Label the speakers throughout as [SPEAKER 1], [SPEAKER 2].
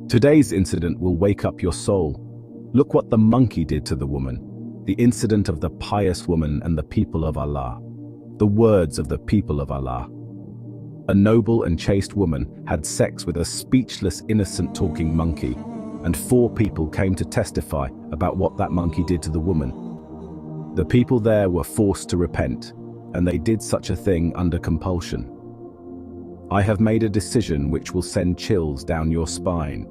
[SPEAKER 1] Today's incident will wake up your soul. Look what the monkey did to the woman. The incident of the pious woman and the people of Allah. The words of the people of Allah. A noble and chaste woman had sex with a speechless, innocent talking monkey, and 4 people came to testify about what that monkey did to the woman. The people there were forced to repent, and they did such a thing under compulsion. I have made a decision which will send chills down your spine.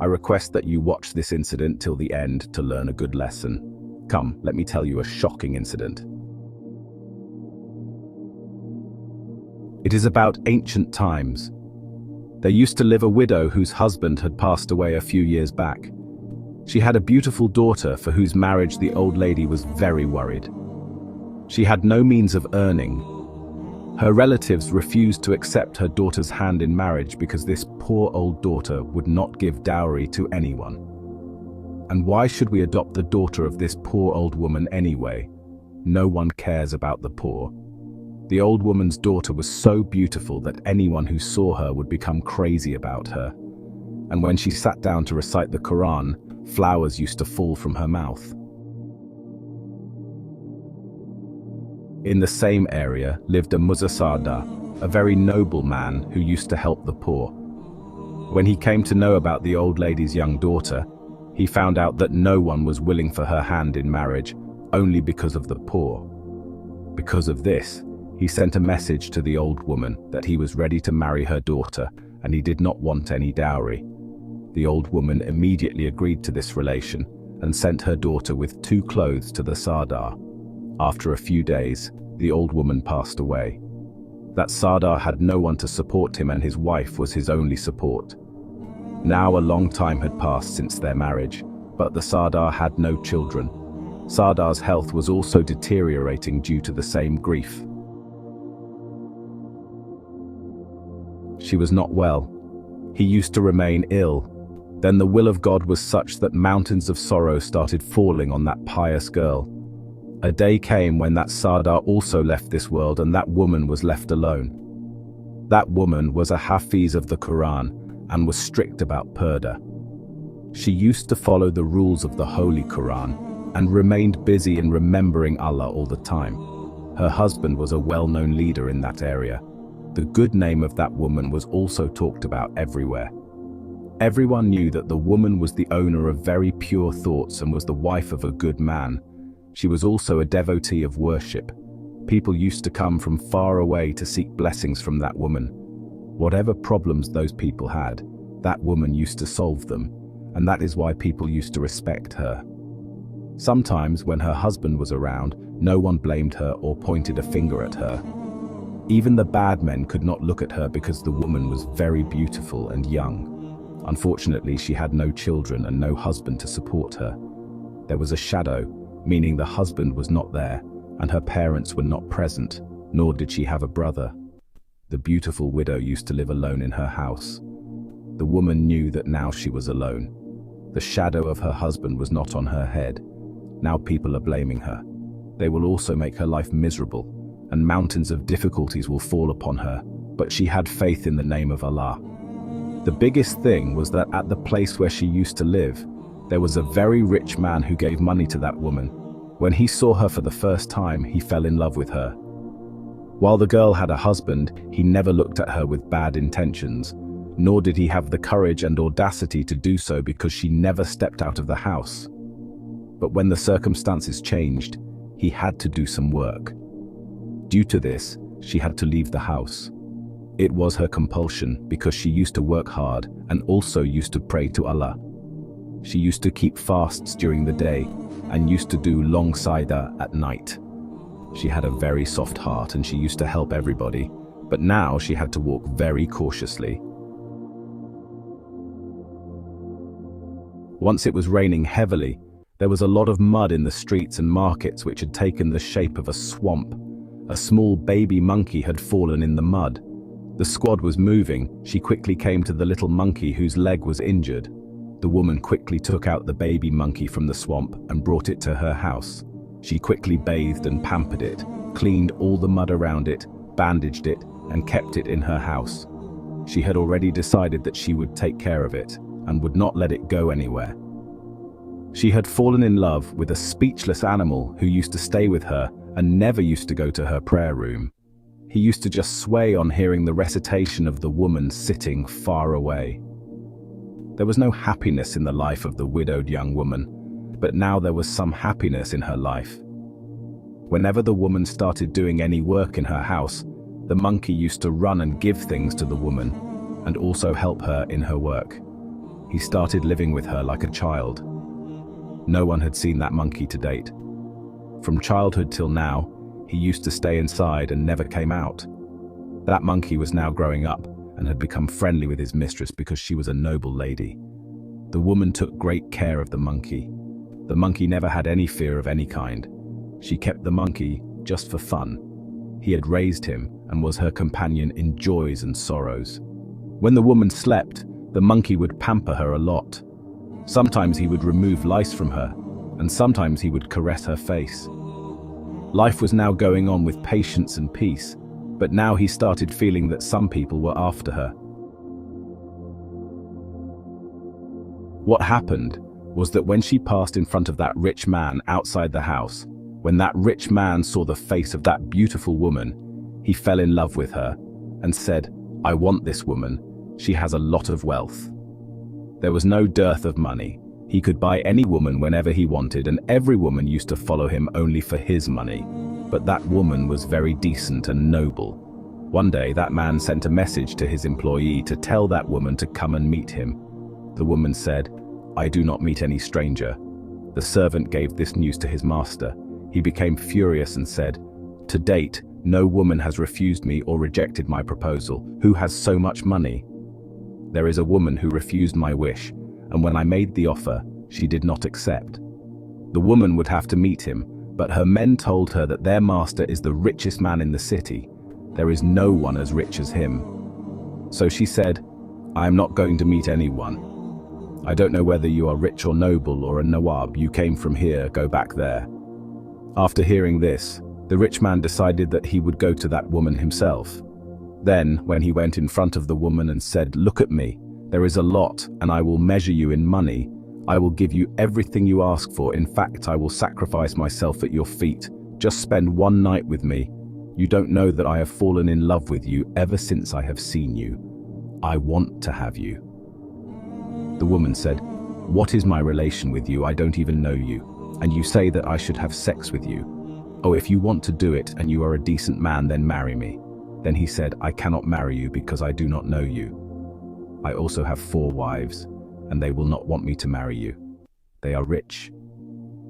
[SPEAKER 1] I request that you watch this incident till the end to learn a good lesson. Come, let me tell you a shocking incident. It is about ancient times. There used to live a widow whose husband had passed away a few years back. She had a beautiful daughter for whose marriage the old lady was very worried. She had no means of earning. Her relatives refused to accept her daughter's hand in marriage because this poor old daughter would not give dowry to anyone. And why should we adopt the daughter of this poor old woman anyway? No one cares about the poor. The old woman's daughter was so beautiful that anyone who saw her would become crazy about her. And when she sat down to recite the Quran, flowers used to fall from her mouth. In the same area lived a Muzassada, a very noble man who used to help the poor. When he came to know about the old lady's young daughter, he found out that no one was willing for her hand in marriage, only because of the poor. Because of this, he sent a message to the old woman that he was ready to marry her daughter and he did not want any dowry. The old woman immediately agreed to this relation and sent her daughter with 2 clothes to the Sardar. After a few days, the old woman passed away. That Sardar had no one to support him and his wife was his only support. Now a long time had passed since their marriage, but the Sardar had no children. Sardar's health was also deteriorating due to the same grief. She was not well. He used to remain ill. Then the will of God was such that mountains of sorrow started falling on that pious girl. A day came when that Sardar also left this world and that woman was left alone. That woman was a Hafiz of the Quran and was strict about purdah. She used to follow the rules of the Holy Quran and remained busy in remembering Allah all the time. Her husband was a well-known leader in that area. The good name of that woman was also talked about everywhere. Everyone knew that the woman was the owner of very pure thoughts and was the wife of a good man. She was also a devotee of worship. People used to come from far away to seek blessings from that woman. Whatever problems those people had, that woman used to solve them, and that is why people used to respect her. Sometimes when her husband was around, no one blamed her or pointed a finger at her. Even the bad men could not look at her because the woman was very beautiful and young. Unfortunately, she had no children and no husband to support her. There was a shadow, meaning the husband was not there, and her parents were not present, nor did she have a brother. The beautiful widow used to live alone in her house. The woman knew that now she was alone. The shadow of her husband was not on her head. Now people are blaming her. They will also make her life miserable, and mountains of difficulties will fall upon her, but she had faith in the name of Allah. The biggest thing was that at the place where she used to live, there was a very rich man who gave money to that woman. When he saw her for the first time, he fell in love with her. While the girl had a husband, he never looked at her with bad intentions, nor did he have the courage and audacity to do so because she never stepped out of the house. But when the circumstances changed, he had to do some work. Due to this, she had to leave the house. It was her compulsion because she used to work hard and also used to pray to Allah. She used to keep fasts during the day and used to do long sayda at night. She had a very soft heart and she used to help everybody, but now she had to walk very cautiously. Once it was raining heavily, there was a lot of mud in the streets and markets which had taken the shape of a swamp. A small baby monkey had fallen in the mud. The squad was moving. She quickly came to the little monkey whose leg was injured. The woman quickly took out the baby monkey from the swamp and brought it to her house. She quickly bathed and pampered it, cleaned all the mud around it, bandaged it, and kept it in her house. She had already decided that she would take care of it, and would not let it go anywhere. She had fallen in love with a speechless animal who used to stay with her and never used to go to her prayer room. He used to just sway on hearing the recitation of the woman sitting far away. There was no happiness in the life of the widowed young woman, but now there was some happiness in her life. Whenever the woman started doing any work in her house, the monkey used to run and give things to the woman, and also help her in her work. He started living with her like a child. No one had seen that monkey to date. From childhood till now, he used to stay inside and never came out. That monkey was now growing up and had become friendly with his mistress because she was a noble lady. The woman took great care of the monkey. The monkey never had any fear of any kind. She kept the monkey just for fun. He had raised him and was her companion in joys and sorrows. When the woman slept, the monkey would pamper her a lot. Sometimes he would remove lice from her, and sometimes he would caress her face. Life was now going on with patience and peace, but now he started feeling that some people were after her. What happened was that when she passed in front of that rich man outside the house, when that rich man saw the face of that beautiful woman, he fell in love with her and said, "I want this woman. She has a lot of wealth." There was no dearth of money. He could buy any woman whenever he wanted, and every woman used to follow him only for his money. But that woman was very decent and noble. One day, that man sent a message to his employee to tell that woman to come and meet him. The woman said, "I do not meet any stranger." The servant gave this news to his master. He became furious and said, "To date, no woman has refused me or rejected my proposal. Who has so much money? There is a woman who refused my wish, and when I made the offer, she did not accept." The woman would have to meet him, but her men told her that their master is the richest man in the city. There is no one as rich as him. So she said, "I am not going to meet anyone. I don't know whether you are rich or noble or a nawab. You came from here, go back there." After hearing this, the rich man decided that he would go to that woman himself. Then, when he went in front of the woman and said, "Look at me, there is a lot, and I will measure you in money. I will give you everything you ask for. In fact, I will sacrifice myself at your feet. Just spend one night with me. You don't know that I have fallen in love with you ever since I have seen you. I want to have you." The woman said, "What is my relation with you? I don't even know you. And you say that I should have sex with you. Oh, if you want to do it and you are a decent man, then marry me." Then he said, "I cannot marry you because I do not know you. I also have 4 wives, and they will not want me to marry you. They are rich.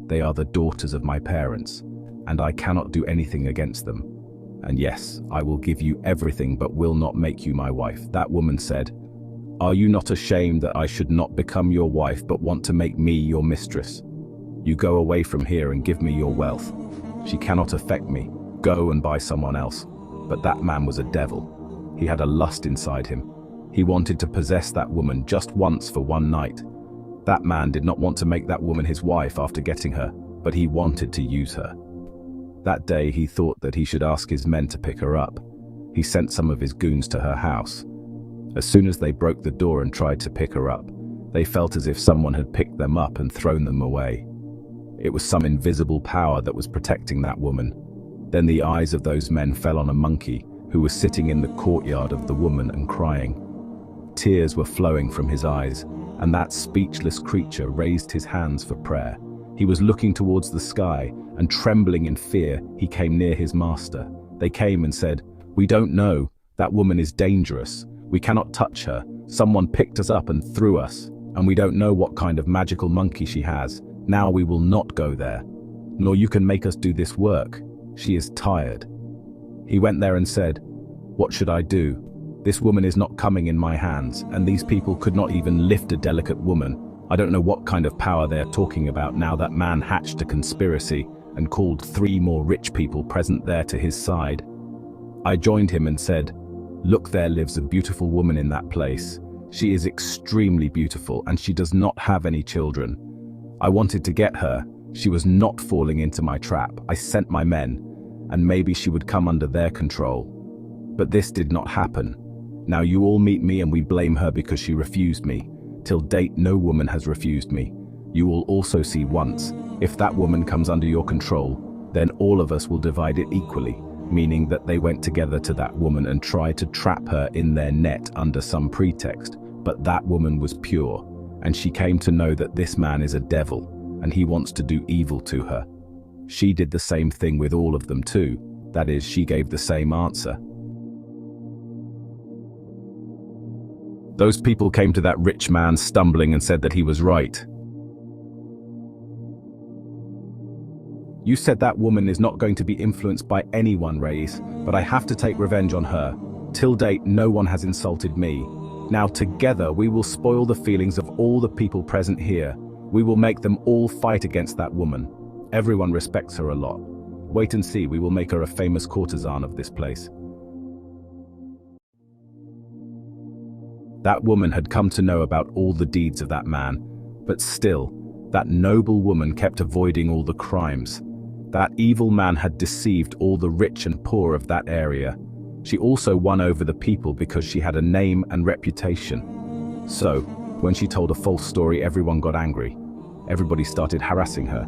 [SPEAKER 1] They are the daughters of my parents, and I cannot do anything against them. And yes, I will give you everything but will not make you my wife." That woman said, "Are you not ashamed that I should not become your wife but want to make me your mistress? You go away from here and give me your wealth. She cannot affect me. Go and buy someone else." But that man was a devil. He had a lust inside him. He wanted to possess that woman just once for one night. That man did not want to make that woman his wife after getting her, but he wanted to use her. That day he thought that he should ask his men to pick her up. He sent some of his goons to her house. As soon as they broke the door and tried to pick her up, they felt as if someone had picked them up and thrown them away. It was some invisible power that was protecting that woman. Then the eyes of those men fell on a monkey who was sitting in the courtyard of the woman and crying. Tears were flowing from his eyes, and that speechless creature raised his hands for prayer. He was looking towards the sky, and trembling in fear, he came near his master. They came and said, "We don't know. That woman is dangerous. We cannot touch her. Someone picked us up and threw us, and we don't know what kind of magical monkey she has. Now we will not go there. Nor you can make us do this work. She is tired." He went there and said, "What should I do? This woman is not coming in my hands, and these people could not even lift a delicate woman. I don't know what kind of power they are talking about." Now that man hatched a conspiracy and called 3 more rich people present there to his side. I joined him and said, "Look, there lives a beautiful woman in that place. She is extremely beautiful, and she does not have any children. I wanted to get her. She was not falling into my trap. I sent my men, and maybe she would come under their control. But this did not happen. Now you all meet me and we blame her because she refused me. Till date, no woman has refused me. You will also see once, if that woman comes under your control, then all of us will divide it equally, meaning that they went together to that woman and tried to trap her in their net under some pretext. But that woman was pure, and she came to know that this man is a devil, and he wants to do evil to her. She did the same thing with all of them too. That is, she gave the same answer. Those people came to that rich man stumbling and said that he was right. You said that woman is not going to be influenced by anyone, Reis, but I have to take revenge on her. Till date, no one has insulted me. Now together we will spoil the feelings of all the people present here. We will make them all fight against that woman. Everyone respects her a lot. Wait and see, we will make her a famous courtesan of this place. That woman had come to know about all the deeds of that man, but still, that noble woman kept avoiding all the crimes. That evil man had deceived all the rich and poor of that area. She also won over the people because she had a name and reputation. So, when she told a false story, everyone got angry. Everybody started harassing her.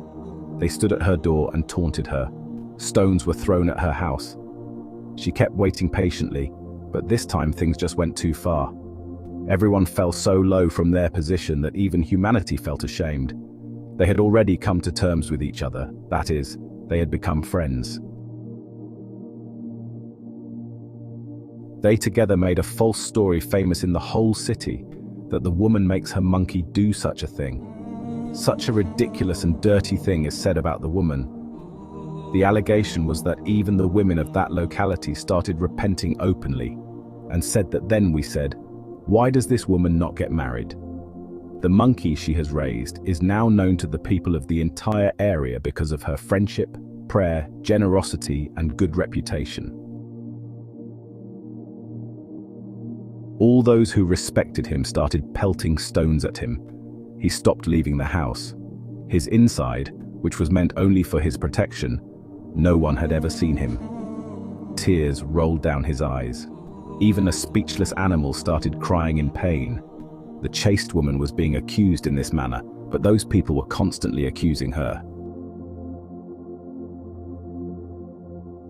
[SPEAKER 1] They stood at her door and taunted her. Stones were thrown at her house. She kept waiting patiently, but this time things just went too far. Everyone fell so low from their position that even humanity felt ashamed. They had already come to terms with each other, that is, they had become friends. They together made a false story famous in the whole city, that the woman makes her monkey do such a thing. Such a ridiculous and dirty thing is said about the woman. The allegation was that even the women of that locality started repenting openly, and said that then we said, why does this woman not get married? The monkey she has raised is now known to the people of the entire area because of her friendship, prayer, generosity, and good reputation. All those who respected him started pelting stones at him. He stopped leaving the house. His inside, which was meant only for his protection, no one had ever seen him. Tears rolled down his eyes. Even a speechless animal started crying in pain. The chaste woman was being accused in this manner, but those people were constantly accusing her.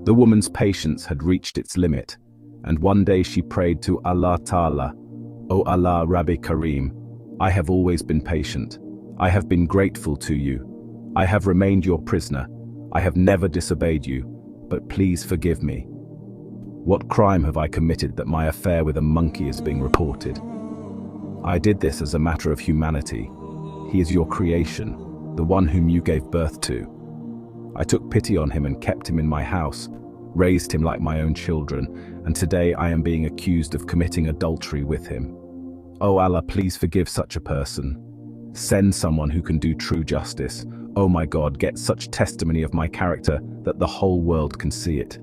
[SPEAKER 1] The woman's patience had reached its limit, and one day she prayed to Allah Ta'ala, O Allah Rabbi Kareem, I have always been patient. I have been grateful to you. I have remained your prisoner. I have never disobeyed you, but please forgive me. What crime have I committed that my affair with a monkey is being reported? I did this as a matter of humanity. He is your creation, the one whom you gave birth to. I took pity on him and kept him in my house, raised him like my own children, and today I am being accused of committing adultery with him. Oh Allah, please forgive such a person. Send someone who can do true justice. Oh my God, get such testimony of my character that the whole world can see it.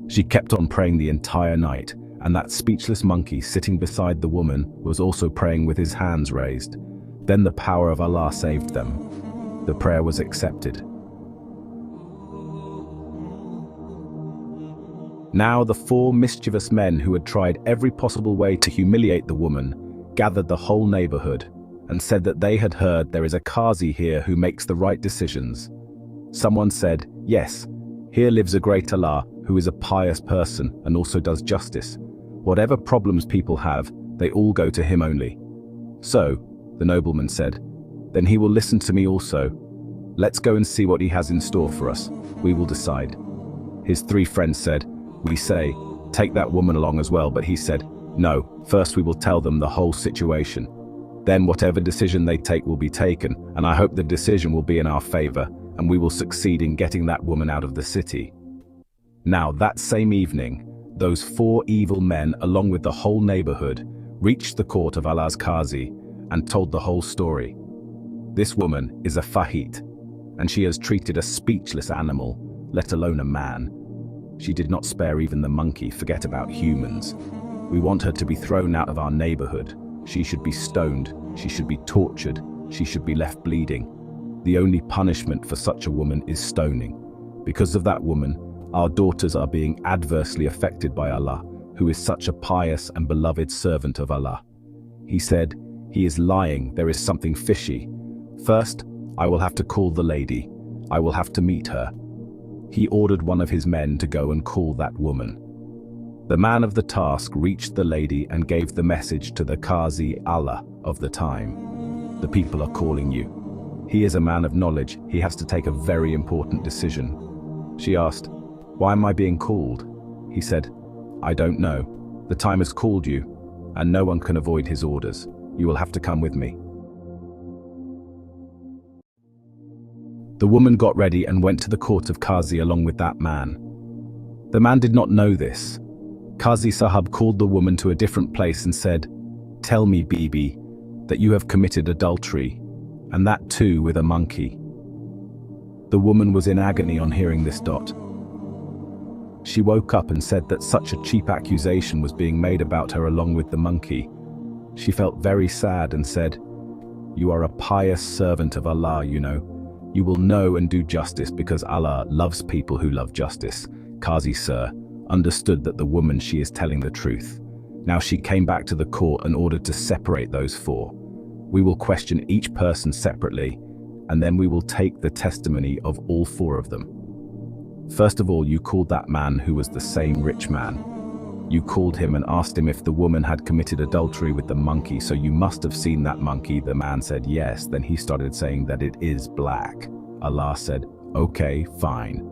[SPEAKER 1] She kept on praying the entire night, and that speechless monkey sitting beside the woman was also praying with his hands raised. Then the power of Allah saved them. The prayer was accepted. Now the 4 mischievous men who had tried every possible way to humiliate the woman gathered the whole neighborhood and said that they had heard there is a Qazi here who makes the right decisions. Someone said, yes, here lives a great Allah who is a pious person and also does justice. Whatever problems people have, they all go to him only. So, the nobleman said, then he will listen to me also. Let's go and see what he has in store for us. We will decide. His 3 friends said, we say, take that woman along as well, but he said, no, first we will tell them the whole situation. Then whatever decision they take will be taken, and I hope the decision will be in our favor, and we will succeed in getting that woman out of the city. Now that same evening, those 4 evil men, along with the whole neighborhood, reached the court of Allah's Qazi and told the whole story. This woman is a fahit, and she has treated a speechless animal, let alone a man. She did not spare even the monkey, forget about humans. We want her to be thrown out of our neighborhood. She should be stoned, she should be tortured, she should be left bleeding. The only punishment for such a woman is stoning. Because of that woman, our daughters are being adversely affected by Allah, who is such a pious and beloved servant of Allah. He said, He is lying, there is something fishy. First, I will have to call the lady. I will have to meet her. He ordered one of his men to go and call that woman. The man of the task reached the lady and gave the message to the Qazi Allah of the time. The people are calling you. He is a man of knowledge, he has to take a very important decision. She asked, "Why am I being called?" He said, "I don't know. The time has called you, and no one can avoid his orders. You will have to come with me." The woman got ready and went to the court of Qazi along with that man. The man did not know this. Qazi Sahab called the woman to a different place and said, "Tell me, Bibi, that you have committed adultery, and that too with a monkey." The woman was in agony on hearing this. She woke up and said that such a cheap accusation was being made about her along with the monkey. She felt very sad and said, "You are a pious servant of Allah, you know. You will know and do justice because Allah loves people who love justice." Qazi Sir understood that the woman she is telling the truth. Now she came back to the court and ordered to separate those four. We will question each person separately, and then we will take the testimony of all four of them. First of all, you called that man who was the same rich man. You called him and asked him if the woman had committed adultery with the monkey, so you must have seen that monkey. The man said yes, then he started saying that it is black. Allah said, "Okay, fine."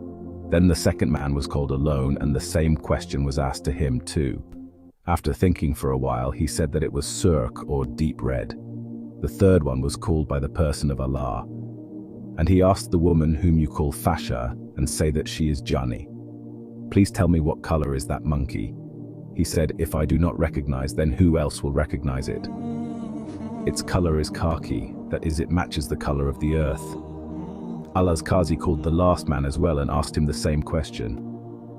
[SPEAKER 1] Then the second man was called alone and the same question was asked to him too. After thinking for a while, he said that it was surk or deep red. The third one was called by the person of Allah. And he asked the woman whom you call Fasha and say that she is Jani. "Please tell me what color is that monkey?" He said, "If I do not recognize, then who else will recognize it? Its color is khaki, that is, it matches the color of the earth." Allah's Qazi called the last man as well and asked him the same question.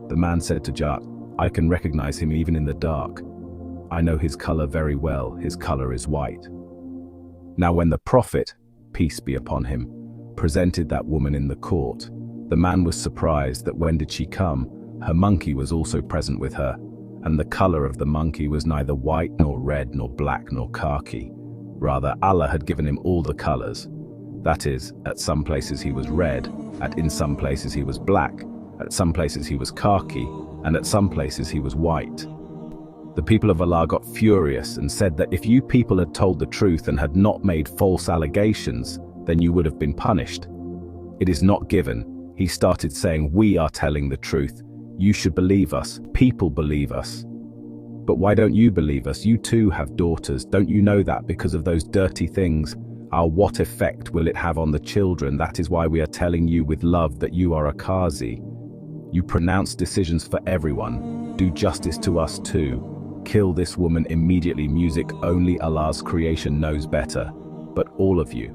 [SPEAKER 1] The man said to Jat, "I can recognize him even in the dark. I know his color very well, his color is white." Now when the Prophet, peace be upon him, presented that woman in the court, the man was surprised that when did she come, her monkey was also present with her, and the color of the monkey was neither white nor red nor black nor khaki. Rather, Allah had given him all the colors. That is, at some places he was red, in some places he was black, at some places he was khaki, and at some places he was white. The people of Allah got furious and said that if you people had told the truth and had not made false allegations, then you would have been punished. It is not given. He started saying, "We are telling the truth. You should believe us. People believe us." "But why don't you believe us? You too have daughters. Don't you know that because of those dirty things? What effect will it have on the children? That is why we are telling you with love that you are a Qazi. You pronounce decisions for everyone. Do justice to us too. Kill this woman immediately. Music, only Allah's creation knows better. But all of you.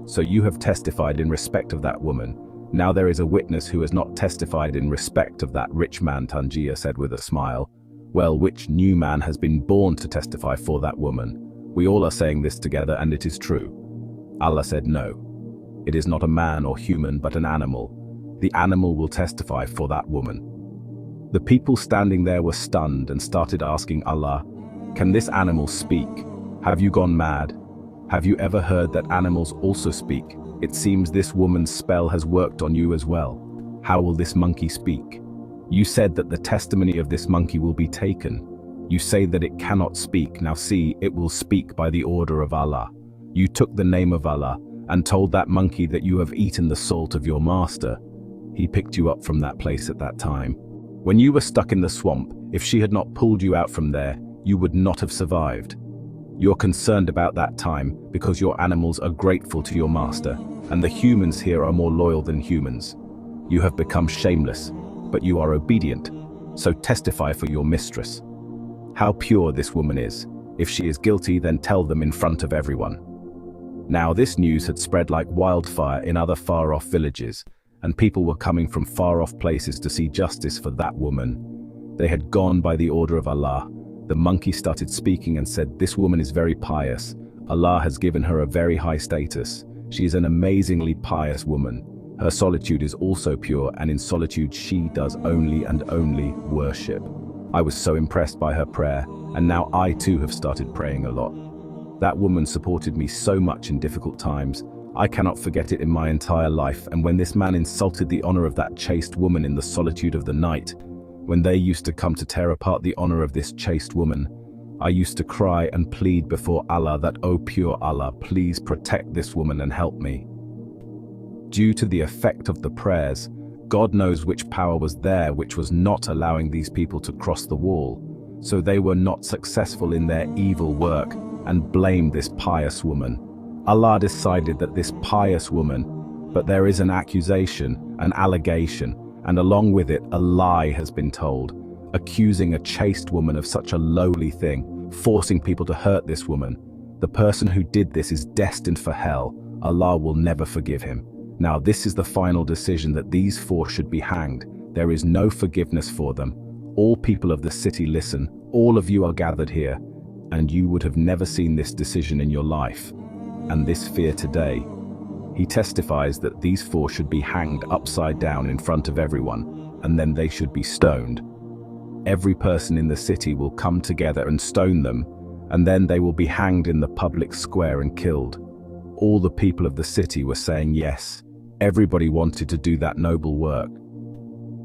[SPEAKER 1] So you have testified in respect of that woman. Now there is a witness who has not testified in respect of that rich man," Tangier said with a smile. "Well, which new man has been born to testify for that woman? We all are saying this together and it is true." Allah said, "No. It is not a man or human but an animal. The animal will testify for that woman." The people standing there were stunned and started asking Allah, "Can this animal speak? Have you gone mad? Have you ever heard that animals also speak? It seems this woman's spell has worked on you as well. How will this monkey speak? You said that the testimony of this monkey will be taken. You say that it cannot speak. Now see, it will speak by the order of Allah. You took the name of Allah and told that monkey that you have eaten the salt of your master. He picked you up from that place at that time. When you were stuck in the swamp, if she had not pulled you out from there, you would not have survived. You're concerned about that time because your animals are grateful to your master, and the humans here are more loyal than humans. You have become shameless, but you are obedient, so testify for your mistress. How pure this woman is. If she is guilty, then tell them in front of everyone." Now this news had spread like wildfire in other far-off villages, and people were coming from far-off places to see justice for that woman. They had gone by the order of Allah. The monkey started speaking and said, "This woman is very pious. Allah has given her a very high status. She is an amazingly pious woman. Her solitude is also pure, and in solitude she does only and only worship. I was so impressed by her prayer, and now I too have started praying a lot." That woman supported me so much in difficult times. I cannot forget it in my entire life. And when this man insulted the honor of that chaste woman in the solitude of the night, when they used to come to tear apart the honor of this chaste woman, I used to cry and plead before Allah that, "O pure Allah, please protect this woman and help me." Due to the effect of the prayers, God knows which power was there which was not allowing these people to cross the wall, so they were not successful in their evil work and blamed this pious woman. Allah decided that this pious woman, but there is an accusation, an allegation, and along with it a lie has been told, accusing a chaste woman of such a lowly thing, forcing people to hurt this woman. The person who did this is destined for hell. Allah will never forgive him. Now this is the final decision, that these four should be hanged. There is no forgiveness for them. All people of the city listen, all of you are gathered here, and you would have never seen this decision in your life. And this fear today. He testifies that these four should be hanged upside down in front of everyone, and then they should be stoned. Every person in the city will come together and stone them, and then they will be hanged in the public square and killed. All the people of the city were saying yes. Everybody wanted to do that noble work.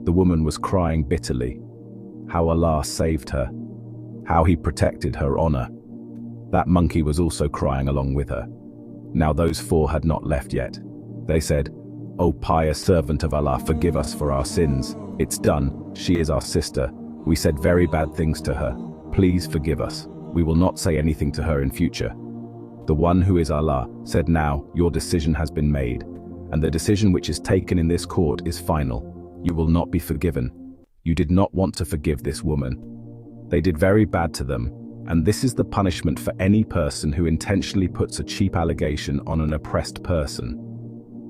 [SPEAKER 1] The woman was crying bitterly, how Allah saved her, how He protected her honor. That monkey was also crying along with her. Now those four had not left yet. They said, "O pious servant of Allah, forgive us for our sins. It's done. She is our sister. We said very bad things to her. Please forgive us. We will not say anything to her in future." The one who is Allah said, "Now your decision has been made, and the decision which is taken in this court is final. You will not be forgiven. You did not want to forgive this woman. They did very bad to them, and this is the punishment for any person who intentionally puts a cheap allegation on an oppressed person."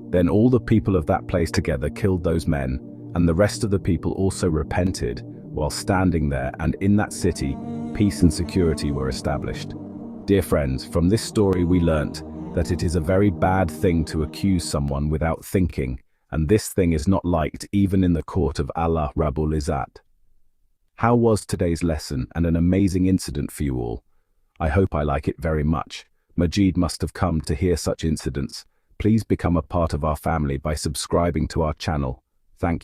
[SPEAKER 1] Then all the people of that place together killed those men, and the rest of the people also repented while standing there, and in that city peace and security were established. Dear friends, from this story we learnt that it is a very bad thing to accuse someone without thinking, and this thing is not liked even in the court of Allah Rabbul Izzat. How was today's lesson, and an amazing incident for you all? I hope I like it very much. Majid must have come to hear such incidents. Please become a part of our family by subscribing to our channel. Thank you.